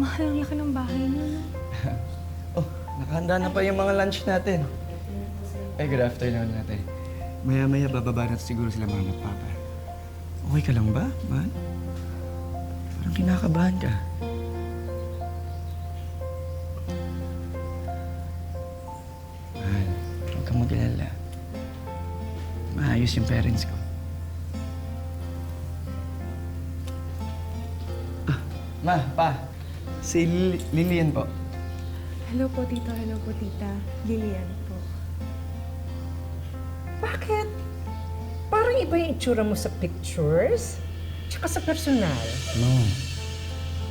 Mahal, ang laki ng bahay niyo. Oh, nakahanda na pa yung mga lunch natin. Ay, good afternoon natin. Maya-maya bababa na siguro sila mama at papa. Okay ka lang ba, man? Parang kinakabahan ka. Man, huwag kang mag-alala. Maayos yung parents ko. Ma, pa. Si Lilian po. Hello po, Tito. Hello po, Tita. Lilian po. Bakit? Parang iba yung itsura mo sa pictures, tsaka sa personal. No.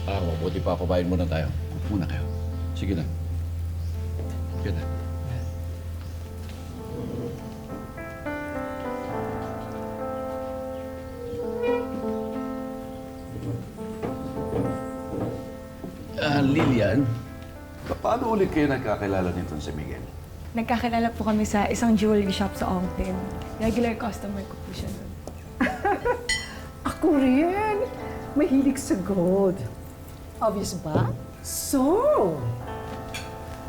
Mabuti pa, kumain muna tayo. Upo muna kayo. Sige na. Sige na. Lilian, paano ulit kayo nagkakilala nitong si Miguel? Nagkakilala po kami sa isang jewelry shop sa Ongpin. Regular customer ko po siya nun. Ako rin. Mahilig sa gold. Obvious ba? So,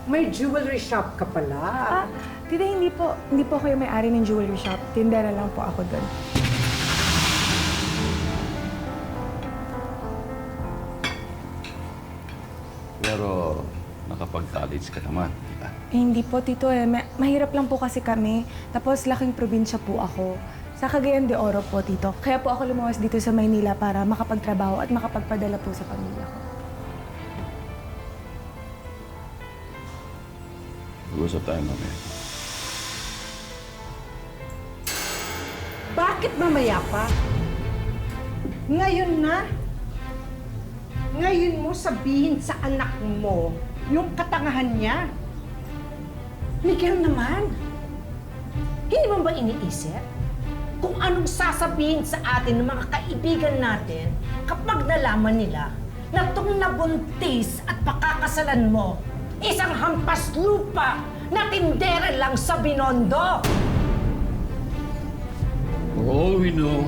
may jewelry shop ka pala. Tita, hindi po kayo may-ari ng jewelry shop. Tindera lang po ako doon. Pero nakapag-college ka naman, di ba? Hindi po, Tito. Mahirap lang po kasi kami. Tapos laking probinsya po ako. Sa Cagayan de Oro po, Tito. Kaya po ako lumuwas dito sa Maynila para makapagtrabaho at makapagpadala po sa pamilya ko. Mag-usap tayo mamaya. Bakit mamaya pa? Ngayon na. Ngayon mo sabihin sa anak mo yung katangahan niya. Miguel naman, hindi mo ba iniisip kung anong sasabihin sa atin ng mga kaibigan natin kapag nalaman nila na itong nabuntis at pakakasalan mo isang hampas lupa na tindera lang sa Binondo? For all we know,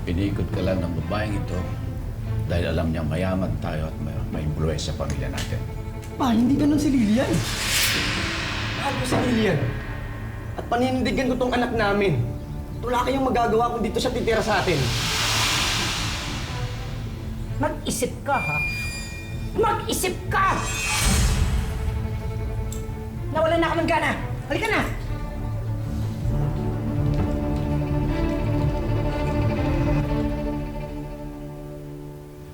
inikot ka lang ng babaeng ito dahil alam niya mayaman tayo at may impluwensya sa pamilya natin. Pa, hindi ganun si Lilian. Mahal ko si Lilian. At paninindigan ko tong anak namin. Wala kayong magagawa kung dito siya titira sa atin. Mag-isip ka, ha? Mag-isip ka! Nawalan na ako ng gana. Halika na!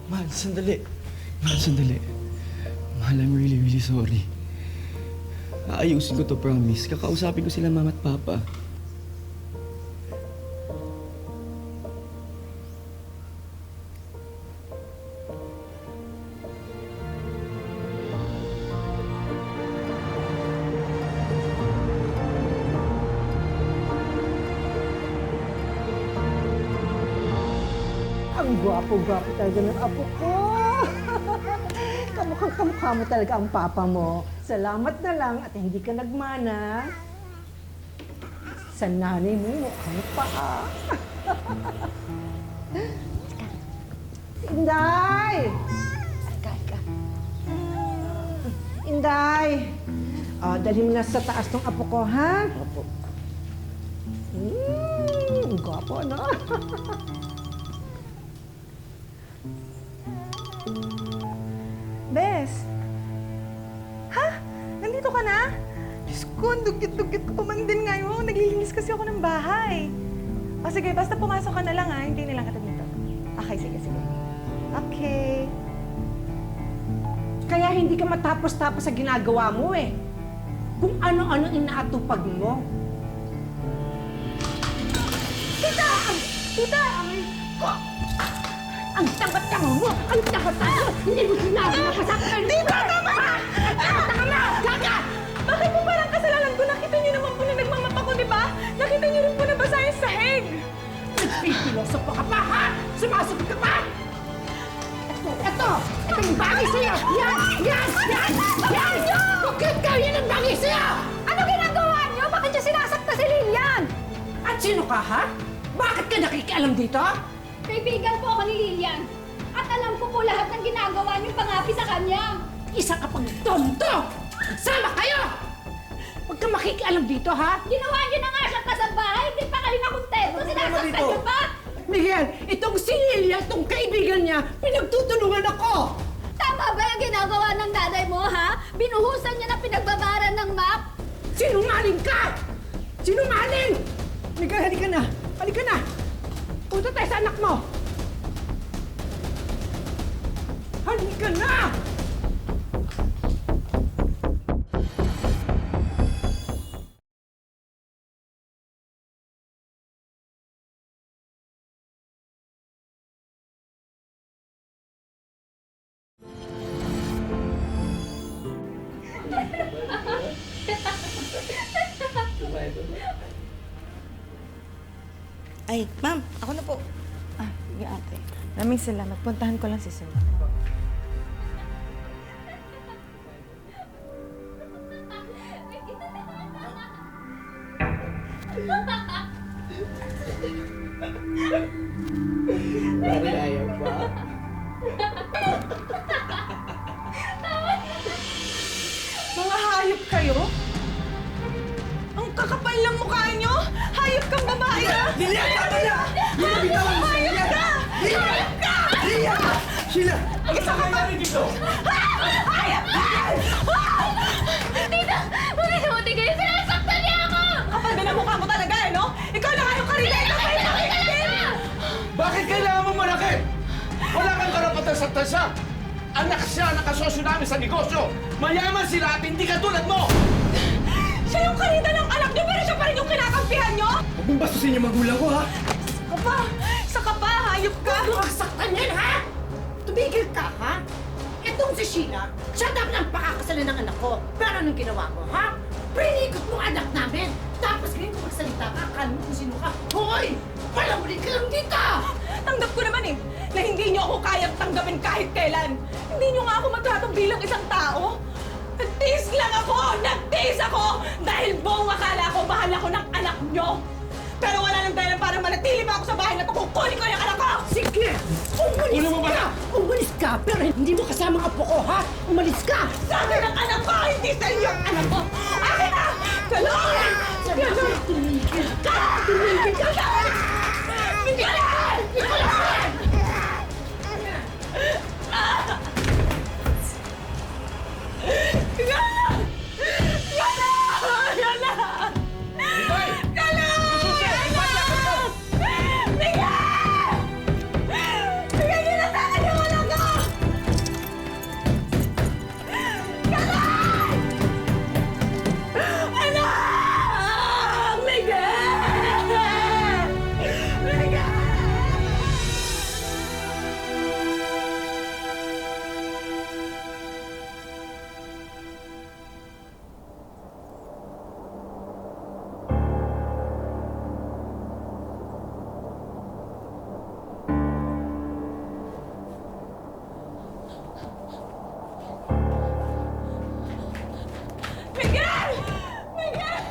Mahal, sandali. Mahal, sandali. Mahal, I'm really, really sorry. Aayusin ko to, promise. Kakausapin ko sila mama at papa. Ang gwapo-gwapo talaga ng apo ko. Kamukhang-kamukha mo talaga ang papa mo. Salamat na lang at hindi ka nagmana. Sa nanay mo, mukhang paa. Inday! Ika. Inday! Dali mo na sa taas ng apo ko, ha? Opo. Ang gwapo, no? Bes! Ha? Nandito ka na? Diyos ko, ang dugit-dugit ko pa man din ngayon. Naglilinis kasi ako ng bahay. O sige, basta pumasok ka na lang ha. Hindi na lang kita dito. Okay, sige. Okay. Kaya hindi ka matapos-tapos sa ginagawa mo eh. Kung ano-ano inaatupag mo. Tita! Tita! Ang tanga-tanga mo! Ang tanga-tanga mo! Hindi mo sinabi na kasaktan! Tita, tama na! Ang tanga na! Gaga! Bakit po parang kasalanan ko? Nakita niyo naman po na nagmamapa ko, di ba? Nakita niyo rin po na basa yung sahig. Nagpipilosopo ka pa, ha? Sumasagot ka pa! Ito yung bagay sa'yo! Yan! Bakit ka? Yan ang bagay sa'yo! Ano ginagawa niyo? Bakit niyo sinasakta si Lilian? At sino ka, ha? Bakit ka nakikialam dito? Kaibigan po ako ni Lilian. At alam ko po lahat ng ginagawa niyong pangapi sa kanya. Isa ka pang tonto! Sama kayo! Huwag kang makikialam dito, ha? Ginawa niyo na nga siyang kasambahay, hindi pa kayo nakontento. Sinasaktan niyo pa! Miguel, itong si Lilia, itong kaibigan niya, pinagtutulungan ako! Tama ba yung ginagawa ng nanay mo, ha? Binuhusan niya na pinagbabaran ng map? Sinungaling ka! Sinungaling! Miguel, halika na! Halika na! Punta tayo sa anak mo! Halika na! Ay, ma'am, ako na po. Ah, sige ate. Maraming salamat. Puntahan ko lang si Sir. Pare, ayaw pa. Mga hayop kayo? Ang kakapal ng mukha nyo! Hayop kang babae ka! Lilia, tama na! Lilia, bitawan mo siya! Hayop ka! Hayop ka! Lilia! Sheila! Ano sa nangyari dito? Hayop ka! Tita! Mabuti kayo! Sinasaktan niya ako! Kapal din ang mukha mo talaga, eh, no? Ikaw na kayo karina! Ikaw kayo nakikita! Bakit kailangan mo manakit? Wala kang karapatan sa tansa! Anak siya nakasosyo namin sa negosyo! Mayaman sila at hindi katulad mo! Siya yung karina ng anak niyo, pero siya pa rin yung kinakampihan niyo! Huwag mong bastusin yung magulang ko, ha? Sa ka pa, hayop ka! Huwag kang saktan yan, ha? Tumigil ka, ha? Itong si Sheila, siya dapat ang pakakasalan ng anak ko. Pero anong ginawa mo, ha? Pinikot mo ang anak namin. Tapos ngayon kung magsalita ka, akala mo kung sino ka. Hoy! Palamunin ka lang dito! Tanggap ko naman na hindi niyo ako kayang tanggapin kahit kailan. Hindi niyo nga ako matratong bilang isang tao. Nagtiis lang ako! Nagtiis ako! Dahil buong akala ko mahal ako ng anak niyo. Pero wala nang dahilan para manatili pa ako sa bahay na kukunin ko yung anak ko! Sige! Umalis Ulo mo ba ka! Umalis ka! Pero hindi mo kasama ang apo ko, ha? Umalis ka! Sa akin ang anak ko! Hindi sa inyo ang anak ko! Akin na! Galon! Galon! Tumigil ka! Tumigil ka! Galon! Galon! Galon! Galon! Miguel! Miguel!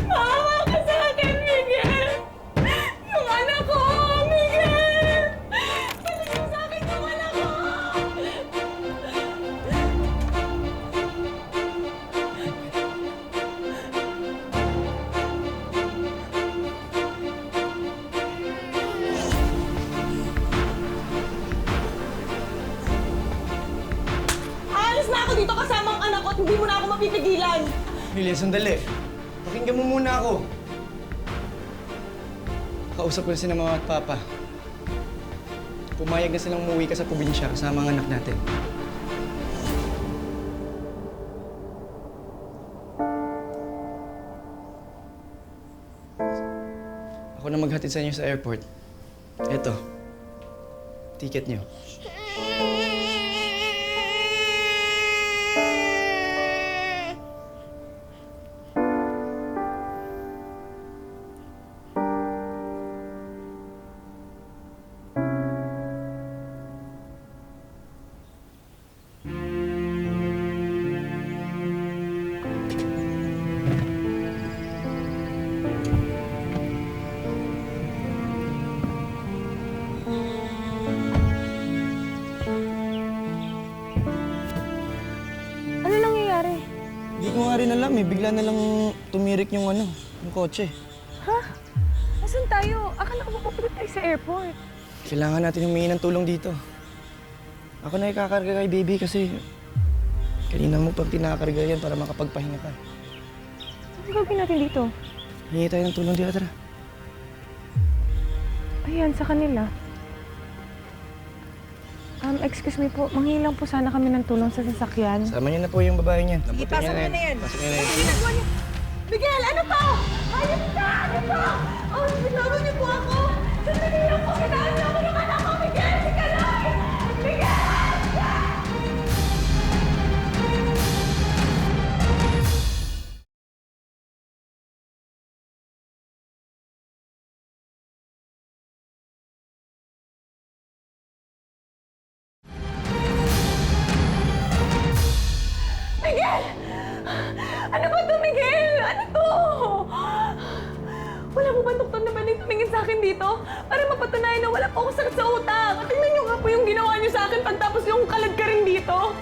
Maawa ka sa akin, Miguel! Yung anak ko, Miguel! Balik mo sa akin yung anak ko! Aalis na ako dito kasama ang anak ko at hindi mo na ako mapipigilan! Lilia, sandali. Pakinggan mo muna ako. Kausap ko na si Mama at Papa. Pumayag na silang umuwi ka sa probinsya kasama ang anak natin. Ako na maghatid sa inyo sa airport. Eto. Ticket niyo. nga rin alam eh. Bigla na lang tumirik yung yung kotse. Ha? Asan tayo? Akala ko mapupunta tayo sa airport. Kailangan natin humingi ng tulong dito. Ako na ikakarga kay baby kasi kanina mo pang tinakarga yan para makapagpahinga ka. Ano gagawin natin dito? Hingi tayo ng tulong dito, tara. Ayan, sa kanila. Excuse me po, manghilang po sana kami ng tulong sa sasakyan. Sama niyo na po yung babae niyan. Sige, pasok niyo na yan. Pasok niyo na yan. Miguel, ano to? Ayun ka! Ano to? Oh, binawa niyo po ako! Sandali lang po, kinaan niyo ako ng anak ko! Miguel, si Kaloy! Miguel! Miguel! Ano ba to, Miguel? Ano to? Wala mo ba doktor na pwedeng tumingin sa akin dito? Para mapatunayan na wala po akong sakit sa utak. At tingnan niyo nga po yung ginawa niyo sa akin pagtapos yung kalad ka rin dito.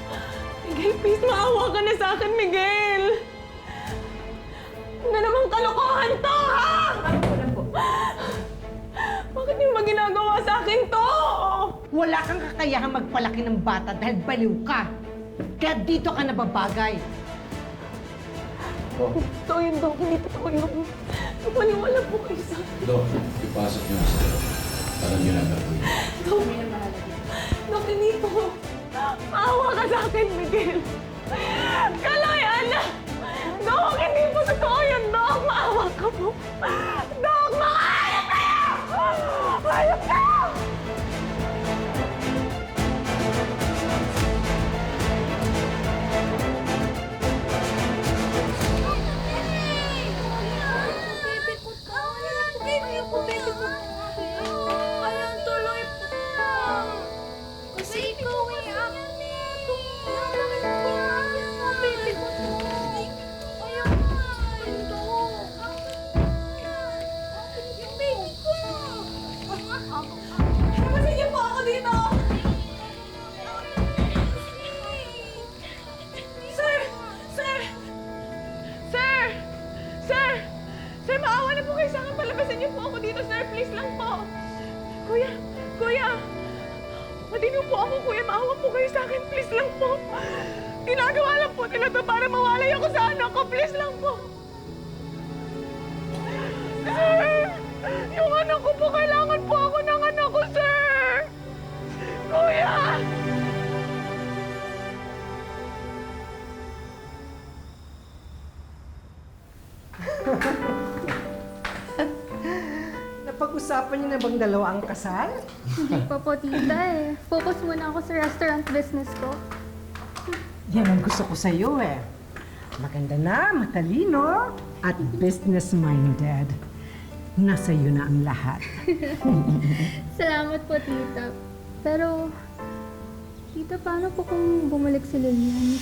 Miguel, please, maawa ka na sa akin, Miguel. Ano namang kalokohan to, ha? Bakit niyo ba ginagawa sa akin to? Wala kang kakayahang magpalaki ng bata dahil baliw ka. Kaya dito ka nababagay. Totoo yun, Dok. Hindi totoo yun. Maniwala po kayo sa akin. Dok, ipasok niyo na sila. Alam niyo na gagawin. Dok, Dok, hindi po. Maawa ka sa akin, Miguel. Kaloy, anak! Dok, hindi po totoo yun, Dok. Maawa ka po. Dok, makayap kayo! Hayop kayo! Baby ko to. Baby ko. Ayan, tuloy po. Kasi ikaw ay ang baby ko to. Ayan, ito. Yung baby ko. Nabasin niyo po ako dito! Sir! Sir! Sir! Sir! Sir, maawa na po kayo sa akin. Palabasin niyo po ako dito, sir. Please lang po. Kuya! Kuya! Pati niyo po ako, kuya. Maawa po kayo sa akin. Please lang po. Ginagawa lang po nila to para mawalay ako sa anak ko. Please lang po. Sir! Yung anak ko po, kailangan po ako ng anak ko, sir! Kuya! Napag-usapan niyo na bang dalawa ang kasal? Hindi pa po, tita eh. Focus muna ako sa restaurant business ko. Yan ang gusto ko sa'yo eh. Maganda na, matalino, at business-minded. Nasa iyo na ang lahat. Salamat po, tita. Pero, tita, paano po kung bumalik si Lilian?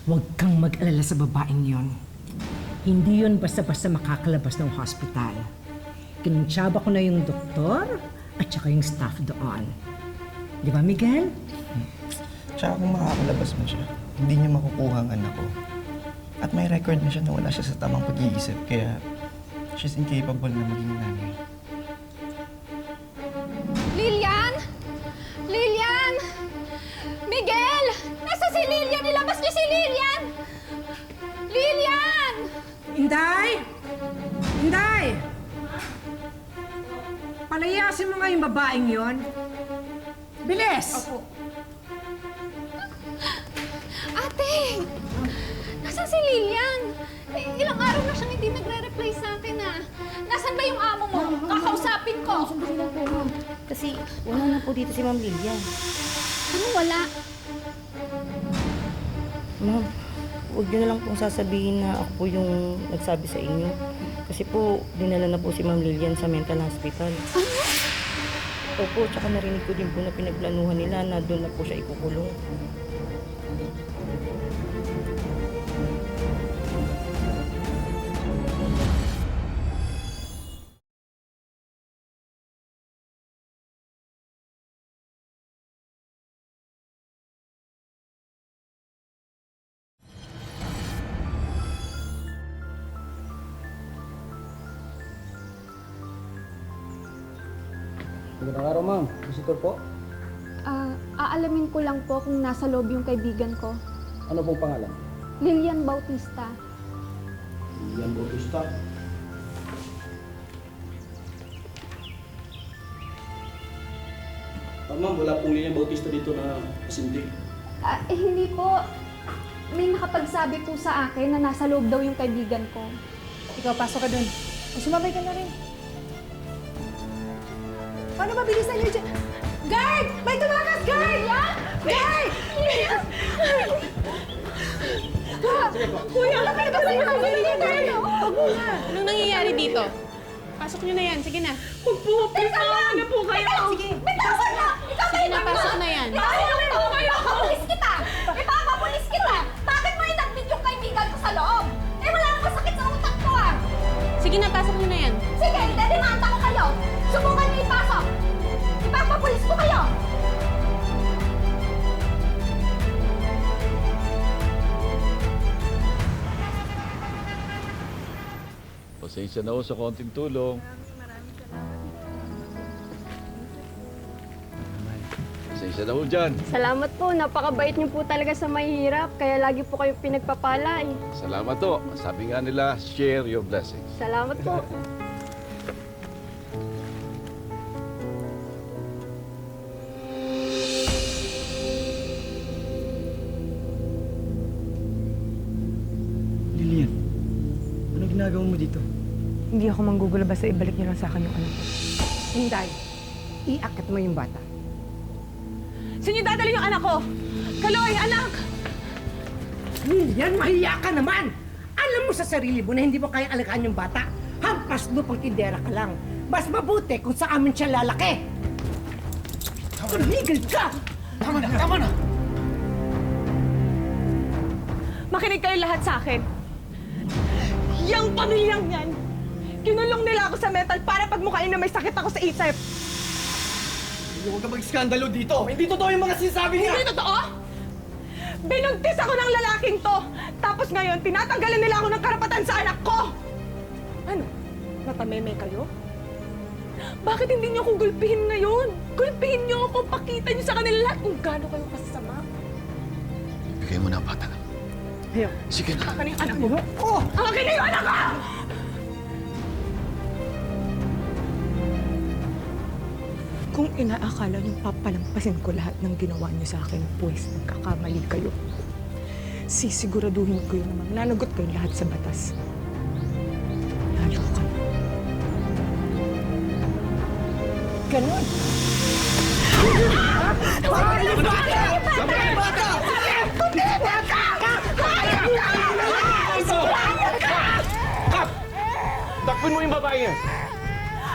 Huwag kang mag-alala sa babaeng yon. Hindi yon basta-basta makakalabas ng hospital. Kinuntsaba ko na yung doktor at saka yung staff doon. Di ba, Miguel? Tsaka kung makakalabas mo siya, hindi niya makukuha ang anak ko. At may record na siya na wala siya sa tamang pag-iisip, kaya she's incapable na maging nanay. Lilian! Lilian! Miguel! Nasa si Lilian? Nilabas niyo si Lilian! Lilian! Inday! Inday! Palayasin mo nga yung babaeng yon. Bilis! Ate! Nasaan si Lilian? Ilang araw na siyang hindi nagre-reply sa akin ah. Nasaan ba yung amo mo? Kakausapin ko! Sandali lang po, ma'am. Kasi wala na po dito si Ma'am Lilian. Ano wala? Ma'am, huwag niyo na lang pong sasabihin na ako po yung nagsabi sa inyo. Kasi po, dinala na po si Ma'am Lilian sa mental hospital. Opo, tsaka narinig ko din po na pinagplanuhan nila na doon na po siya ikukulong. Magandang araw, ma'am. Visitor po. Aalamin ko lang po kung nasa loob yung kaibigan ko. Ano pong pangalan? Lilian Bautista. Yan, Bautista. Ma'am, wala pong Lilian Bautista dito na kasindig. Hindi po. May nakapagsabi po sa akin na nasa loob daw yung kaibigan ko. Ikaw, pasok ka dun. O, sumabay ka na rin. Paano mabilisan niyo dyan? Guard! May tumakas! Guard! Guard! Kuya, lapit ka sa inyo! Huwag mo nga! Anong nangyayari dito? Pasok nyo na yan. Sige na. Huwag po! Please, maawa na po kayo! Sige! Bitawan na! Ikaw Sige na, pasok na yan. Ipapapulis kita! Ipapapulis kita! Bakit mo inadmit yung kaibigan ko sa loob? Eh, wala nang masakit sa utak ko ah! Sige na, pasok nyo na yan. Sige, idedemanda ko kayo! Subukan niyo ipasok! Ipapapulis ko kayo! Pasensya na ho sa konting tulong. Pasensya na ho dyan. Salamat po. Napakabait niyo po talaga sa mahihirap. Kaya lagi po kayo pinagpapala eh. Salamat ho. Sabi nga nila, share your blessings. Salamat po. Lilian, ano ginagawa mo dito? Hindi ako manggugulo basta ibalik niyo lang sa akin yung anak ko. Hinday, iakit mo yung bata. Saan niyo dadali yung anak ko? Kaloy, anak! Lilian, mahiya ka naman! Alam mo sa sarili mo na hindi mo kayang alagaan yung bata. Hampas lupang tindera ka lang. Mas mabuti kung sa amin siya lalaki. Tumigil ka! Tama na! Tama na! Makinig kayo lahat sa akin. Yang pamilyang yan, kinulong nila ako sa metal para pagmukain na may sakit ako sa isip. Huwag ka mag-skandalo dito! Hindi totoo yung mga sinasabi niya! Hindi totoo? Binuntis ako ng lalaking to. Tapos ngayon, tinatanggalan nila ako ng karapatan sa anak ko. Ano? Natameme kayo? Bakit hindi niyo ako gulpihin ngayon? Gulpihin niyo ako, pakita niyo sa kanila lahat kung gaano kayo kasama. Bigay mo na ang bata. Ayaw. Sige na. Akin na yung anak mo. Oh! Akin na yung anak ko! Kung inaakala niyo papalampasin ko lahat ng ginawa niyo sa akin, pues nagkakamali kayo. Sisiguraduhin ko yun na mananagot kayo lahat sa batas. Lalo kayo. Ganon. Takpin mo yung babae niya!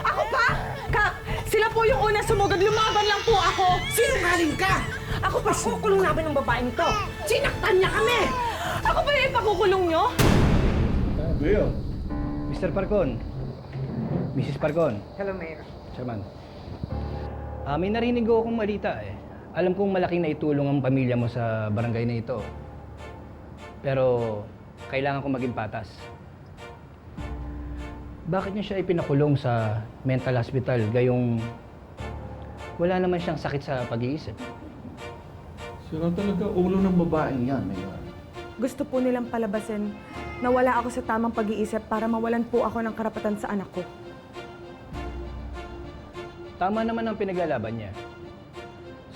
Ako pa? Kap, sila po yung unang sumugod. Lumaban lang po ako. Sinungaling ka! Ako pa kukulong namin ng babaeng to. Sinaktan niya kami! Ako pa yung ipakukulong niyo? Kuya. Mr. Parcon. Mrs. Parcon. Hello, Mayor. Chairman. May narinig ko akong malita eh. Alam kong malaking naitulong ang pamilya mo sa barangay na ito. Pero kailangan kong maging patas. Bakit niyo siya ipinakulong sa mental hospital gayong wala naman siyang sakit sa pag-iisip? Sira talaga ulo ng babaeng yan, Mayor. Gusto po nilang palabasin na wala ako sa tamang pag-iisip para mawalan po ako ng karapatan sa anak ko. Tama naman ang pinaglalaban niya.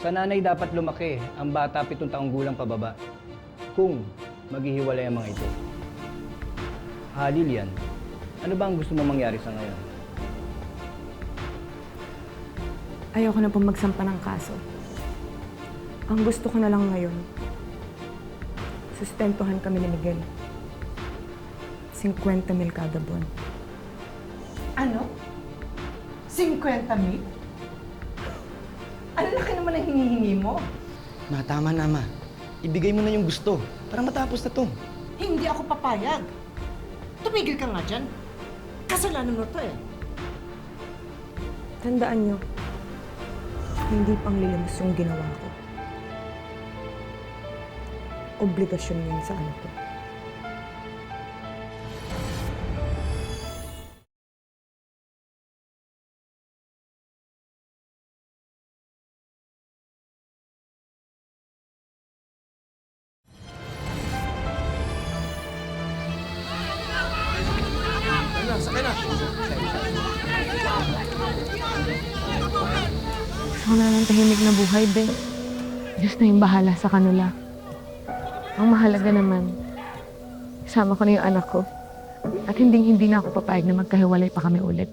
Sa nanay dapat lumaki ang bata 7 taong gulang pababa kung maghihiwalay ang mga ito. Lilian, ano ba ang gusto mo mangyari sa ngayon? Ayoko na pong magsampa ng kaso. Ang gusto ko na lang ngayon, sustentuhan kami ni Miguel. 50,000 kada buwan. Ano? 50,000? Ang laki naman ang hinihingi mo. Ma, tama na, Ma. Ibigay mo na yung gusto para matapos na to. Hindi ako papayag. Tumigil ka nga dyan. Kasalanan mo to eh. Tandaan niyo, hindi pang lilimos yung ginawa ko. Obligasyon yun sa anak ko. Gusto ko na ng tahimik na buhay, be. Diyos na yung bahala sa kanila. Ang mahalaga naman, kasama ko na yung anak ko. At hindi na ako papayag na magkahiwalay pa kami ulit.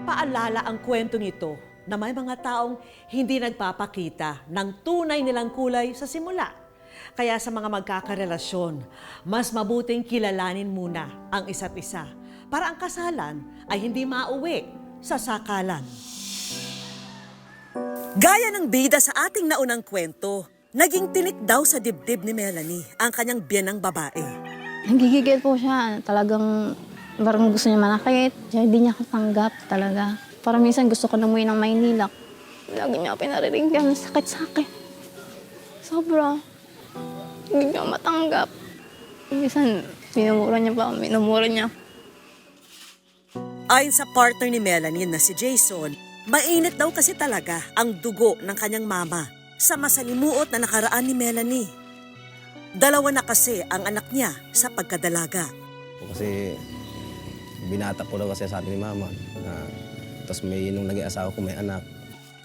Paalala ang kwentong ito na may mga taong hindi nagpapakita ng tunay nilang kulay sa simula. Kaya sa mga magkakarelasyon, mas mabuting kilalanin muna ang isa't isa para ang kasalan ay hindi mauwi sa sakalan. Gaya ng bida sa ating naunang kwento, naging tinik daw sa dibdib ni Melanie ang kanyang biyenang babae. Nanggigigil po siya. Talagang parang gusto niya manakit. Kaya hindi niya ako tanggap talaga. Parang minsan gusto ko na umuwi ng Maynila. Lagi niya pinariringgan ng sakit sa akin. Sobra. Hindi niya matanggap. Minsan, minumura niya. Ayon sa partner ni Melanie na si Jason, mainit daw kasi talaga ang dugo ng kanyang mama sa masalimuot na nakaraan ni Melanie. Dalawa na kasi ang anak niya sa pagkadalaga. Kasi binata po daw kasi sabi ni mama na tapos nung naging asawa ko may anak.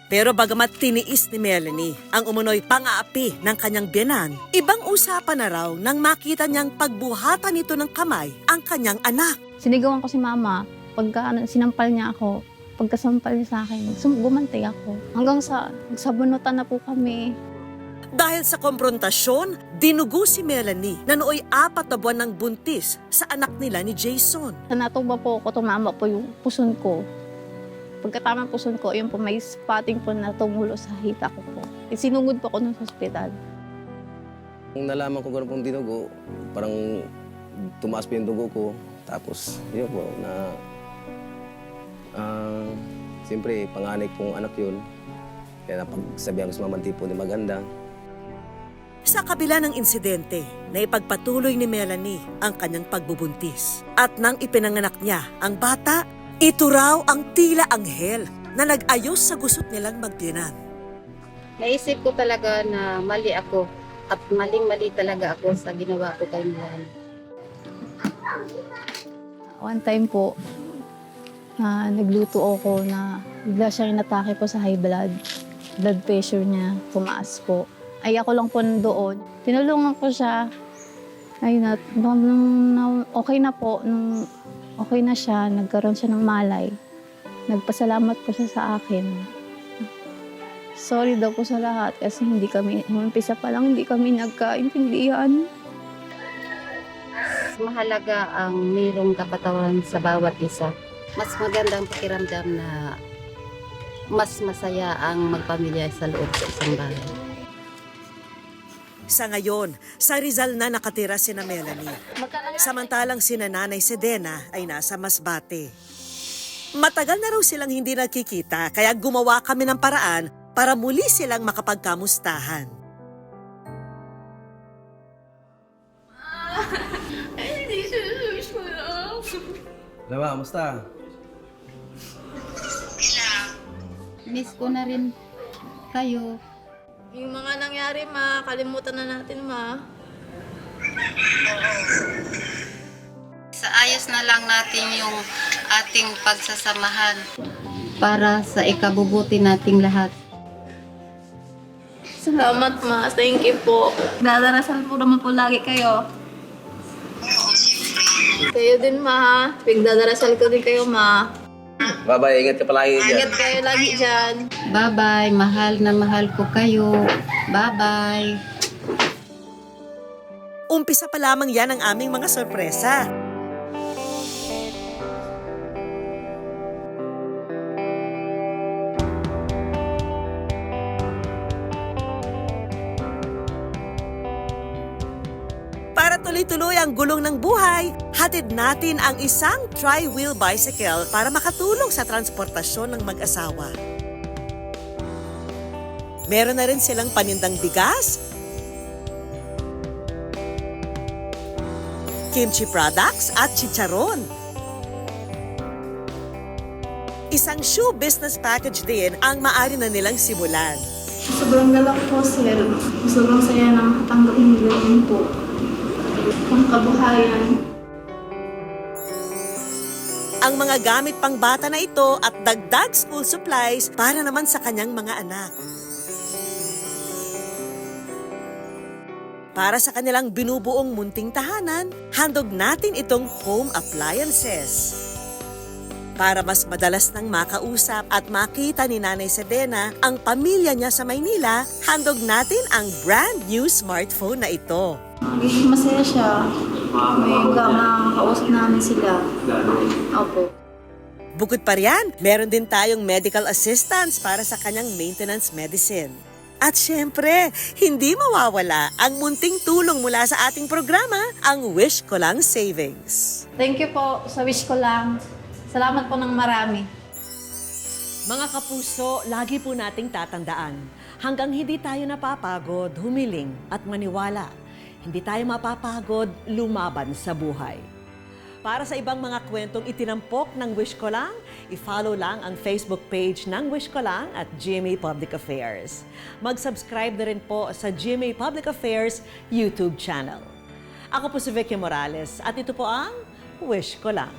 Pero bagamat tiniis ni Melanie ang umunoy pang-aapi ng kanyang biyenan, ibang usapan na raw nang makita niyang pagbuhatan nito ng kamay ang kanyang anak. Sinigawan ko si mama. Pagka sinampal niya ako, pagkasampal niya sa akin, gumantay ako. Hanggang sa nagsabunutan na po kami. Dahil sa konfrontasyon, dinugo si Melanie na nooy 4 na buwan ng buntis sa anak nila ni Jason. Sa natuba po ako, tumama po yung puson ko. Pagkatama ng puson ko, yun po may spotting po na tumulo sa hita ko po. Sinugod po ako nun sa ospital. Nung nalaman ko gano'n pong dinugo, parang tumaas pa yung dugo ko. Tapos yun po na siyempre panganay kong anak yun. Kaya napagsabihan ko sa mamanti po ni maganda. Sa kabila ng insidente, naipagpatuloy ni Melanie ang kanyang pagbubuntis. At nang ipinanganak niya ang bata, ito raw ang tila anghel na nag-ayos sa gusot nilang magbiyenan. Naisip ko talaga na mali ako at maling-mali talaga ako sa ginawa ko kay Melanie. One time po, nagluto ako na bigla siyang inatake po sa high blood. Blood pressure niya, tumaas po. Ay ako lang po nandoon. Tinulungan ko siya. Ayun na, okay na po. Nung okay na siya, nagkaroon siya ng malay. Nagpasalamat po siya sa akin. Sorry daw po sa lahat kasi umpisa pa lang hindi kami nagkaintindihan. Mahalaga ang mayroong kapatawaran sa bawat isa. Mas magandang pakiramdam na mas masaya ang magpamilya sa loob sa isang bahay. Sa ngayon, sa Rizal na nakatira sina Melanie. Samantalang sina Nanay Sedena ay nasa Masbate. Matagal na raw silang hindi nagkikita kaya gumawa kami ng paraan para muli silang makapagkamustahan. Lama, kamusta? Miss ko na rin kayo. Yung mga nangyari, ma, kalimutan na natin, ma. Sa ayos na lang natin yung ating pagsasamahan para sa ikabubuti nating lahat. Salamat, ma. Thank you po. Dadarasal po naman po lagi kayo. Kayo din, ma. Pigdadarasal ko din kayo, ma. Bye-bye, ingat ka palagi dyan. Ingat kayo lagi dyan. Bye-bye, mahal na mahal ko kayo. Bye-bye. Umpisa pa lamang yan ang aming mga sorpresa. Para tuloy-tuloy ang gulong ng buhay, hatid natin ang isang tri-wheel bicycle para makatulong sa transportasyon ng mag-asawa. Meron na rin silang panindang bigas, kimchi products at chicharon. Isang shoe business package din ang maaari na nilang simulan. Sobrang galak po, sir. Sobrang saya ng tanggapin niyo po. Ang kabuhayan. ang mga gamit pang bata na ito at dagdag school supplies para naman sa kanyang mga anak. Para sa kanilang binubuong munting tahanan, handog natin itong home appliances. Para mas madalas nang makausap at makita ni Nanay Sedena ang pamilya niya sa Maynila, handog natin ang brand new smartphone na ito. Magiging masaya siya. May makakausap namin sila. Opo. Bukod pa riyan, meron din tayong medical assistance para sa kanyang maintenance medicine. At syempre, hindi mawawala ang munting tulong mula sa ating programa, ang Wish Ko Lang Savings. Thank you po sa wish ko lang. Salamat po ng marami. Mga kapuso, lagi po nating tatandaan, hanggang hindi tayo napapagod, humiling at maniwala, hindi tayo mapapagod, lumaban sa buhay. Para sa ibang mga kwentong itinampok ng Wish Ko Lang, i-follow lang ang Facebook page ng Wish Ko Lang at GMA Public Affairs. Mag-subscribe na rin po sa GMA Public Affairs YouTube channel. Ako po si Vicky Morales at ito po ang Wish Ko Lang.